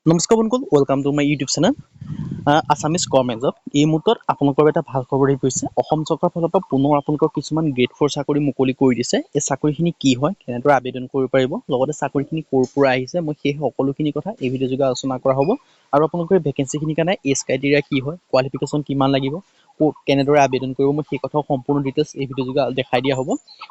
নমস্কাৰ বন্ধুসকল, welcome to my YouTube channel Assamese government job. এই মুহূৰ্তত আপোনালোকৰ এটা ভাল খবৰ আহি গৈছে। অসম চৰকাৰৰ ফালৰ পৰা পুনৰ আপোনালোকৰ কিছুমান গ্ৰেড 4 চাকৰি মুকলি কৰি দিছে। এই চাকৰিখিনি কি হয়, কেনেদৰে আবেদন কৰিব পাৰিব, লগতে চাকৰিখিনি ক'ৰ পৰা আহিছে, মই সেই সকলোখিনি কথা এই ভিডিঅ' যোগে আলোচনা কৰা হ'ব। আৰু আপোনালোকৰ ভেকেঞ্চিখিনিৰ কাৰণে এজ ক্ৰাইটেৰিয়া কি হয়, কোৱালিফিকেশ্যন কিমান লাগিব, কেনেদৰে আবেদন কৰিব, মই সেই কথাও সম্পূৰ্ণ ডিটেইলছ এই ভিডিঅ' যোগে দেখাই দিয়া হ'ব।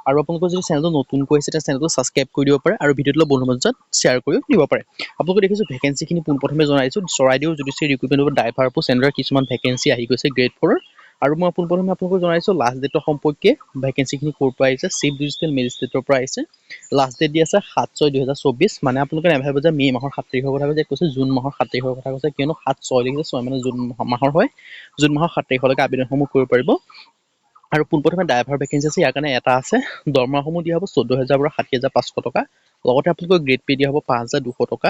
আৰু আপোনালোকৰ যদি চেনেলটো নতুনকৈ আহিছে তেতিয়া চেনেলটো ছাবস্ক্ৰাইব কৰি দিব পাৰে আৰু ভিডিঅ'টো বন্ধুৰ মাজত শ্বেয়াৰ কৰিও দিব পাৰে। আপোনালোকে দেখিছোঁ ভেকেঞ্চিখিনি পোনপ্ৰথমে জনাইছোঁ, চৰাইদেউ জুডিচিয়েৰী ৰিক্ৰুটমেণ্ট ড্ৰাইভাৰ পোষ্ট এনেদৰে কিছুমান ভেকেঞ্চি আহি গৈছে গ্ৰেড 4। আৰু মই পোনপ্ৰথমে আপোনালোকক জনাইছোঁ লাষ্ট ডেটৰ সম্পৰ্কে ভেকেঞ্চিখিনি ক'ৰ পৰা আহিছে। চিফ জুডিচিয়েল মেজিষ্ট্ৰেটৰ পৰা আহিছে। লাষ্ট ডেট দি আছে 7/6/2024। মানে আপোনালোকে নাভাবিব যে মে' মাহৰ 7 তাৰিখৰ কথা কৈছে, কৈছে জুন মাহৰ 7 তাৰিখৰ কথা কৈছে, কিয়নো 7/6 লিখিছে, 6 মানে জুন মাহৰ হয়। জুন মাহৰ 7 তাৰিখলৈকে আবেদনসমূহ কৰিব পাৰিব। আৰু পোনপ্ৰথমে ড্ৰাইভাৰ ভেকেঞ্চি আছে, ইয়াৰ কাৰণে এটা আছে। দৰমহাসমূহ দিয়া হ'ব 14,000 পৰা 60,500 টকা। লগতে আপোনালোকক গ্ৰেড পে' দিয়া হ'ব 5,200 টকা।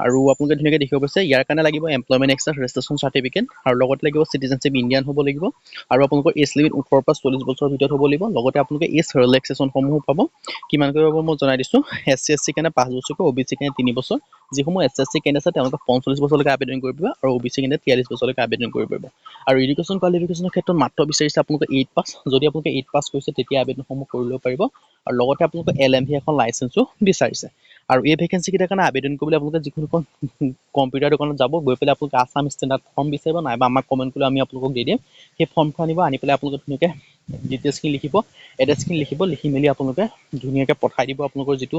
আৰু আপোনালোকে ধুনীয়াকৈ দেখিব পাইছে, ইয়াৰ কাৰণে লাগিব এমপ্লয়মেণ্ট এক্সট্ৰা ৰেজিষ্ট্ৰেশ্যন চাৰ্টিফিকেট, আৰু লগতে লাগিব চিটিজেনশ্বিপ ইণ্ডিয়ান হ'ব লাগিব। আৰু আপোনালোকৰ এজ লিমিট 18 পৰা 40 বছৰৰ ভিতৰত হ'ব লাগিব। লগতে আপোনালোকে এজ ৰিলেক্সেশ্যনসমূহো পাব। কিমানকৈ পাব মই জনাই দিছোঁ। SC/SC কাৰণে 5 বছৰকৈ, OBC কাৰণে 3 বছৰ। যিসমূহ SC/SC কেণ্ডিডেট আছে তেওঁলোকে 45 বছৰলৈকে আবেদন কৰিব পাৰিব, আৰু OBC কেণ্ডিডেট 43 বছৰলৈকে আবেদন কৰিব পাৰিব। আৰু এডুকেশ্যন কোৱালিফিকেশ্যনৰ ক্ষেত্ৰত মাত্ৰ বিচাৰিছে আপোনালোকে 8 পাছ। যদি আপোনালোকে 8 পাছ কৰিছে তেতিয়া আবেদনসমূহ কৰি ল'ব পাৰিব। আৰু লগতে আপোনালোকে LMV এখন লাইচেঞ্চো বিচাৰিছে। আৰু এই ভেকেঞ্চিকেইটাৰ কাৰণে আবেদন কৰিবলৈ আপোনালোকে যিকোনো কম্পিউটাৰ দোকানত যাব, গৈ পেলাই আপোনালোকে আছাম ষ্টেণ্ডাৰ্ড ফৰ্ম বিচাৰিব, নাইবা আমাক কমেণ্ট কৰিলে আমি আপোনালোকক দি দিম। সেই ফৰ্মখন আনিব, আনি পেলাই আপোনালোকে ধুনীয়াকৈ ডিটেইলছখিনি লিখিব, এড্ৰেছখিনি লিখিব, লিখি মেলি আপোনালোকে ধুনীয়াকৈ পঠাই দিব। আপোনালোকৰ যিটো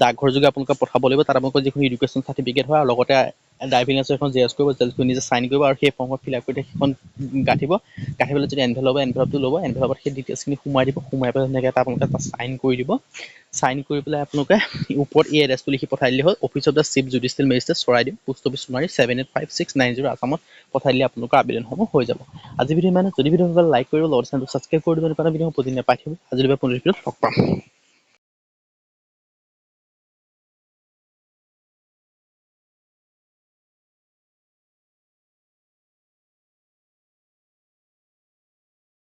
ডাকঘৰ যোগে আপোনালোকে পঠাব লাগিব, তাত আপোনালোকৰ যিখন এডুকেশ্যন চাৰ্টিফিকেট হয়, আৰু লগতে ড্ৰাইভিং লাইচেঞ্চ এখন জেৰক্স কৰিব, জেৰক্স নিজে চাইন কৰিব, আৰু সেই ফৰ্মখন ফিল আপ কৰি সেইখন গাঁঠিব। গাঁঠি পেলাই যদি এনভেলপ হয়, এনভেলপটো ল'ব, এনভেলপত সেই ডিটেইলছখিনি সোমাই দিব, সোমাই পেলাই ধুনীয়াকৈ আপোনালোকে এটা চাইন কৰি দিব। চাইন কৰি পেলাই আপোনালোকে ওপৰত এই এড্ৰেছটো লিখি পঠাই দিলে হ'ল। Office of the chief judicial magistrate, Charaideo, post office Sonari 785690 আছামত পঠাই দিলে আপোনালোকৰ আবেদনসমূহ হৈ যাব। আজি ভিডিঅ' মানে যদি ভিডিঅ' লাইক কৰিব, লগতে চেনেলটো ছাবস্ক্ৰাইব কৰি দিব, ভিডিঅ' প্ৰতিদিনে পাই থাকিব। আজিলৈ পুনৰ ভিডিঅ'ত লগ পাম।